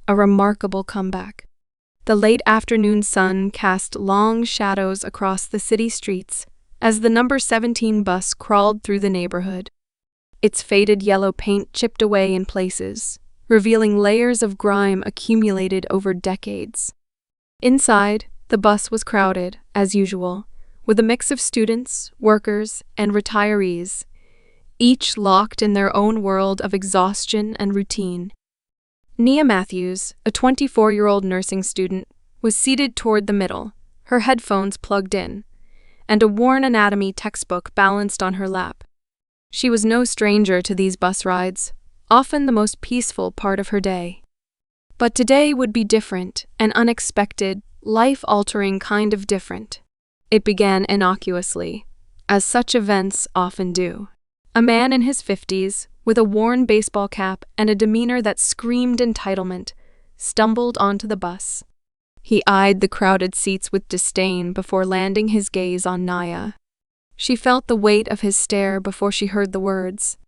a remarkable comeback. The late afternoon sun cast long shadows across the city streets as the number 17 bus crawled through the neighborhood. Its faded yellow paint chipped away in places, revealing layers of grime accumulated over decades. Inside, the bus was crowded, as usual, with a mix of students, workers, and retirees, each locked in their own world of exhaustion and routine. Nia Matthews, a 24-year-old nursing student, was seated toward the middle, her headphones plugged in, and a worn anatomy textbook balanced on her lap. She was no stranger to these bus rides, often the most peaceful part of her day. But today would be different, an unexpected, life-altering kind of different. It began innocuously, as such events often do. A man in his 50s, with a worn baseball cap and a demeanor that screamed entitlement, stumbled onto the bus. He eyed the crowded seats with disdain before landing his gaze on Nia. She felt the weight of his stare before she heard the words.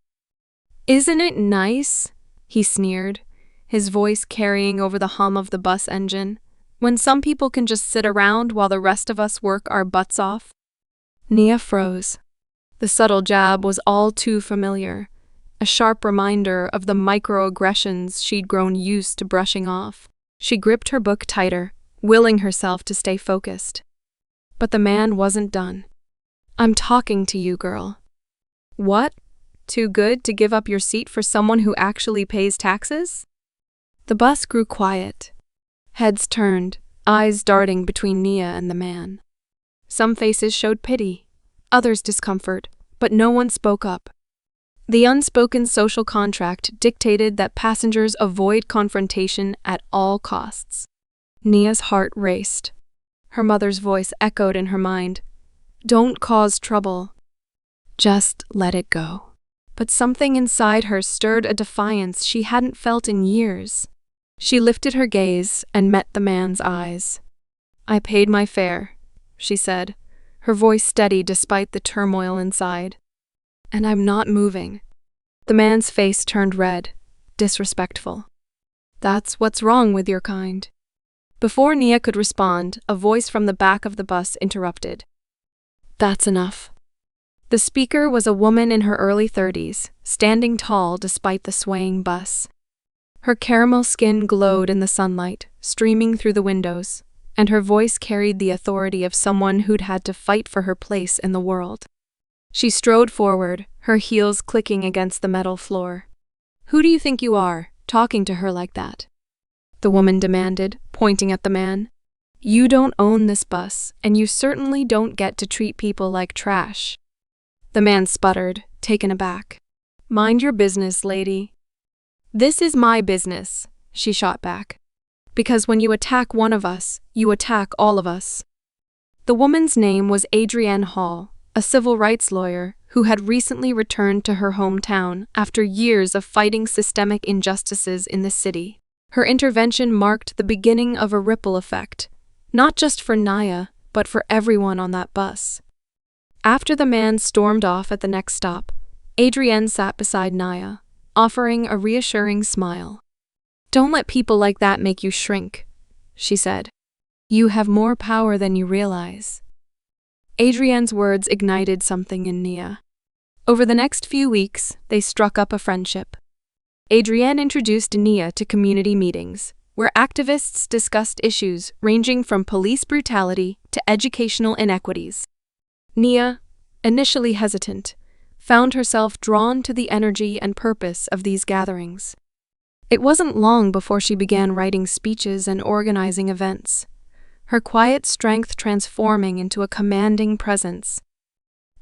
"Isn't it nice?" he sneered, his voice carrying over the hum of the bus engine, "when some people can just sit around while the rest of us work our butts off?" Nia froze. The subtle jab was all too familiar, a sharp reminder of the microaggressions she'd grown used to brushing off. She gripped her book tighter, willing herself to stay focused. But the man wasn't done. "I'm talking to you, girl." "What? Too good to give up your seat for someone who actually pays taxes?" The bus grew quiet. Heads turned, eyes darting between Nia and the man. Some faces showed pity, others discomfort, but no one spoke up. The unspoken social contract dictated that passengers avoid confrontation at all costs. Nia's heart raced. Her mother's voice echoed in her mind. "Don't cause trouble. Just let it go." But something inside her stirred a defiance she hadn't felt in years. She lifted her gaze and met the man's eyes. "I paid my fare," she said, her voice steady despite the turmoil inside. "And I'm not moving." The man's face turned red, disrespectful. "That's what's wrong with your kind." Before Nia could respond, a voice from the back of the bus interrupted. "That's enough." The speaker was a woman in her early 30s, standing tall despite the swaying bus. Her caramel skin glowed in the sunlight, streaming through the windows, and her voice carried the authority of someone who'd had to fight for her place in the world. She strode forward, her heels clicking against the metal floor. "Who do you think you are, talking to her like that?" the woman demanded, pointing at the man. "You don't own this bus, and you certainly don't get to treat people like trash." The man sputtered, taken aback. "Mind your business, lady." "This is my business," she shot back. "Because when you attack one of us, you attack all of us." The woman's name was Adrienne Hall, a civil rights lawyer who had recently returned to her hometown after years of fighting systemic injustices in the city. Her intervention marked the beginning of a ripple effect, not just for Nia, but for everyone on that bus. After the man stormed off at the next stop, Adrienne sat beside Nia, offering a reassuring smile. "Don't let people like that make you shrink," she said. "You have more power than you realize." Adrienne's words ignited something in Nia. Over the next few weeks, they struck up a friendship. Adrienne introduced Nia to community meetings, where activists discussed issues ranging from police brutality to educational inequities. Nia, initially hesitant, found herself drawn to the energy and purpose of these gatherings. It wasn't long before she began writing speeches and organizing events, her quiet strength transforming into a commanding presence.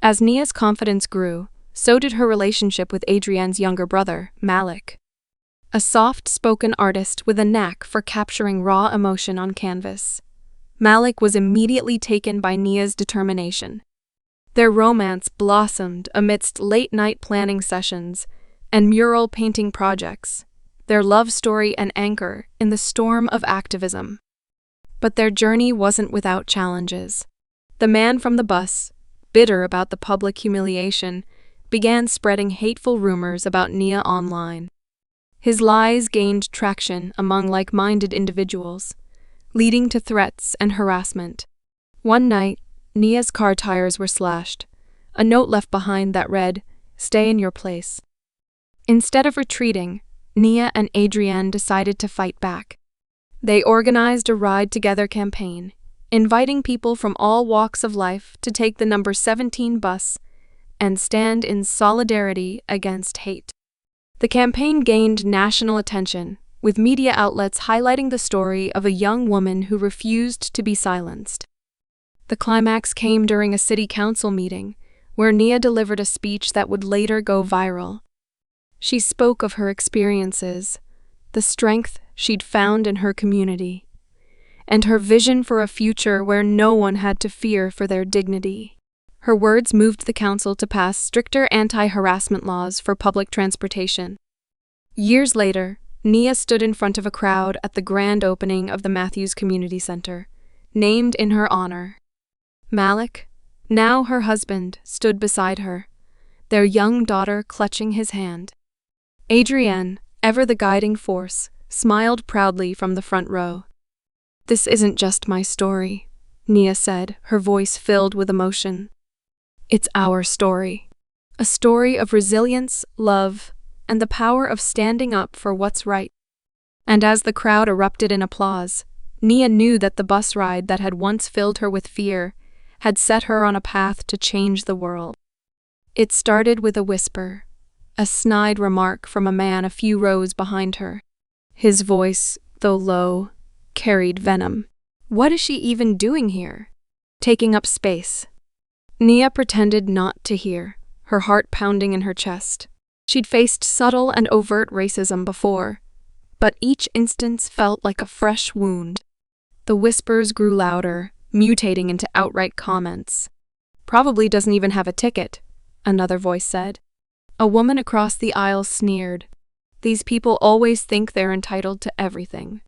As Nia's confidence grew, so did her relationship with Adrienne's younger brother, Malik, a soft-spoken artist with a knack for capturing raw emotion on canvas. Malik was immediately taken by Nia's determination. Their romance blossomed amidst late-night planning sessions and mural painting projects, their love story an anchor in the storm of activism. But their journey wasn't without challenges. The man from the bus, bitter about the public humiliation, began spreading hateful rumors about Nia online. His lies gained traction among like-minded individuals, leading to threats and harassment. One night, Nia's car tires were slashed. A note left behind that read, "Stay in your place." Instead of retreating, Nia and Adrienne decided to fight back. They organized a Ride Together campaign, inviting people from all walks of life to take the number 17 bus and stand in solidarity against hate. The campaign gained national attention, with media outlets highlighting the story of a young woman who refused to be silenced. The climax came during a city council meeting, where Nia delivered a speech that would later go viral. She spoke of her experiences, the strength she'd found in her community, and her vision for a future where no one had to fear for their dignity. Her words moved the council to pass stricter anti-harassment laws for public transportation. Years later, Nia stood in front of a crowd at the grand opening of the Matthews Community Center, named in her honor. Malik, now her husband, stood beside her, their young daughter clutching his hand. Adrienne, ever the guiding force, smiled proudly from the front row. "This isn't just my story," Nia said, her voice filled with emotion. "It's our story. A story of resilience, love, and the power of standing up for what's right." And as the crowd erupted in applause, Nia knew that the bus ride that had once filled her with fear had set her on a path to change the world. It started with a whisper, a snide remark from a man a few rows behind her. His voice, though low, carried venom. "What is she even doing here? Taking up space." Nia pretended not to hear, her heart pounding in her chest. She'd faced subtle and overt racism before, but each instance felt like a fresh wound. The whispers grew louder, mutating into outright comments. "Probably doesn't even have a ticket," another voice said. A woman across the aisle sneered. "These people always think they're entitled to everything."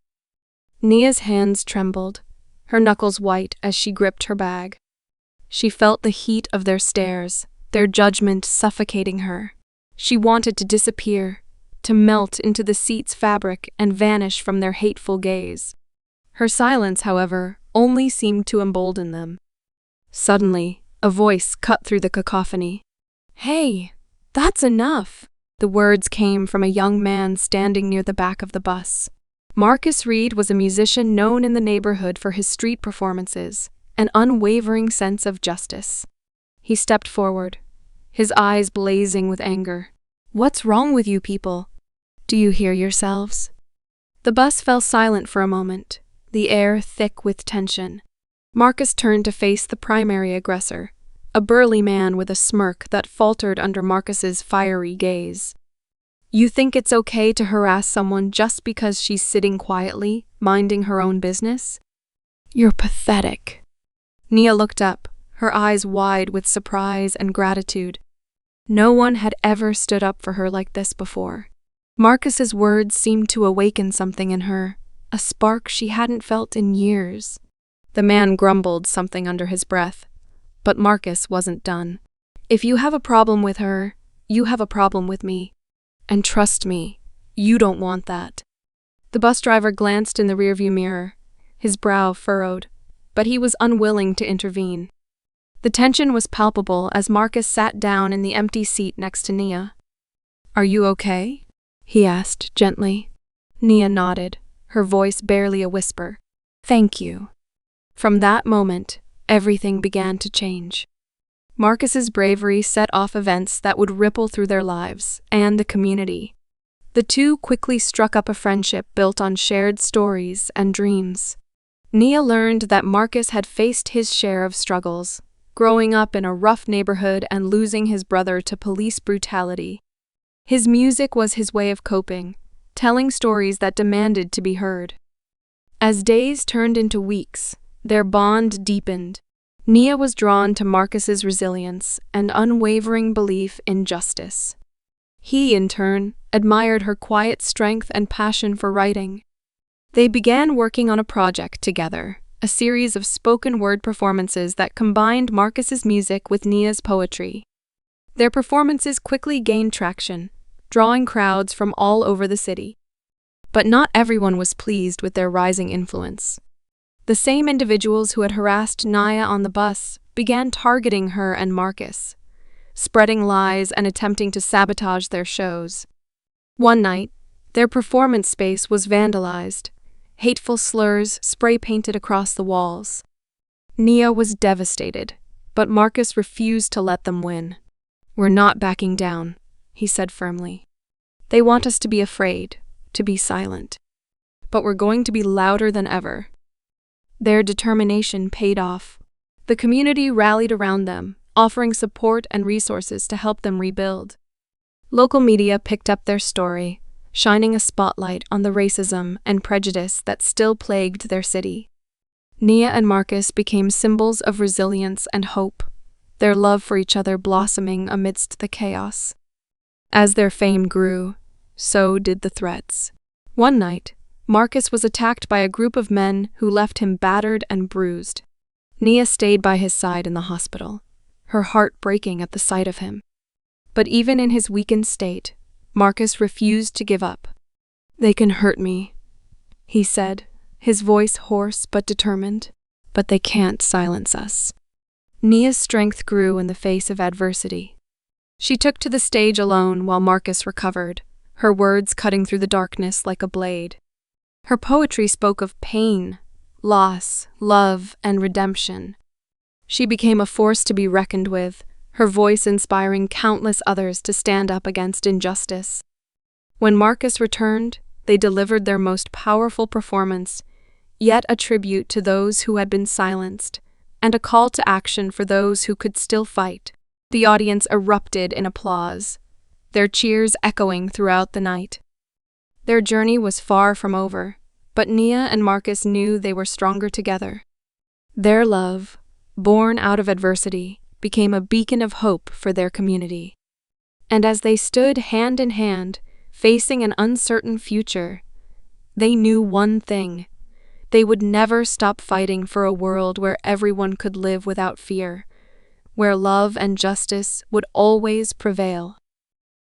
Nia's hands trembled, her knuckles white as she gripped her bag. She felt the heat of their stares, their judgment suffocating her. She wanted to disappear, to melt into the seat's fabric and vanish from their hateful gaze. Her silence, however, only seemed to embolden them. Suddenly, a voice cut through the cacophony. "Hey, that's enough!" The words came from a young man standing near the back of the bus. Marcus Reed was a musician known in the neighborhood for his street performances, an unwavering sense of justice. He stepped forward, his eyes blazing with anger. "What's wrong with you people? Do you hear yourselves?" The bus fell silent for a moment, the air thick with tension. Marcus turned to face the primary aggressor, a burly man with a smirk that faltered under Marcus's fiery gaze. "You think it's okay to harass someone just because she's sitting quietly, minding her own business? You're pathetic." Nia looked up, her eyes wide with surprise and gratitude. No one had ever stood up for her like this before. Marcus's words seemed to awaken something in her, a spark she hadn't felt in years. The man grumbled something under his breath, but Marcus wasn't done. "If you have a problem with her, you have a problem with me. And trust me, you don't want that." The bus driver glanced in the rearview mirror, his brow furrowed, but he was unwilling to intervene. The tension was palpable as Marcus sat down in the empty seat next to Nia. "Are you okay?" he asked gently. Nia nodded, her voice barely a whisper. "Thank you." From that moment, everything began to change. Marcus's bravery set off events that would ripple through their lives and the community. The two quickly struck up a friendship built on shared stories and dreams. Nia learned that Marcus had faced his share of struggles, growing up in a rough neighborhood and losing his brother to police brutality. His music was his way of coping, telling stories that demanded to be heard. As days turned into weeks, their bond deepened. Nia was drawn to Marcus's resilience and unwavering belief in justice. He, in turn, admired her quiet strength and passion for writing. They began working on a project together, a series of spoken-word performances that combined Marcus's music with Nia's poetry. Their performances quickly gained traction, drawing crowds from all over the city. But not everyone was pleased with their rising influence. The same individuals who had harassed Nia on the bus began targeting her and Marcus, spreading lies and attempting to sabotage their shows. One night, their performance space was vandalized, hateful slurs spray-painted across the walls. Nia was devastated, but Marcus refused to let them win. "We're not backing down," he said firmly. "They want us to be afraid, to be silent. But we're going to be louder than ever." Their determination paid off. The community rallied around them, offering support and resources to help them rebuild. Local media picked up their story, shining a spotlight on the racism and prejudice that still plagued their city. Nia and Marcus became symbols of resilience and hope, their love for each other blossoming amidst the chaos. As their fame grew, so did the threats. One night, Marcus was attacked by a group of men who left him battered and bruised. Nia stayed by his side in the hospital, her heart breaking at the sight of him. But even in his weakened state, Marcus refused to give up. "They can hurt me," he said, his voice hoarse but determined, "but they can't silence us." Nia's strength grew in the face of adversity. She took to the stage alone while Marcus recovered, her words cutting through the darkness like a blade. Her poetry spoke of pain, loss, love, and redemption. She became a force to be reckoned with, her voice inspiring countless others to stand up against injustice. When Marcus returned, they delivered their most powerful performance, yet a tribute to those who had been silenced, and a call to action for those who could still fight. The audience erupted in applause, their cheers echoing throughout the night. Their journey was far from over, but Nia and Marcus knew they were stronger together. Their love, born out of adversity, became a beacon of hope for their community. And as they stood hand in hand, facing an uncertain future, they knew one thing: they would never stop fighting for a world where everyone could live without fear, where love and justice would always prevail.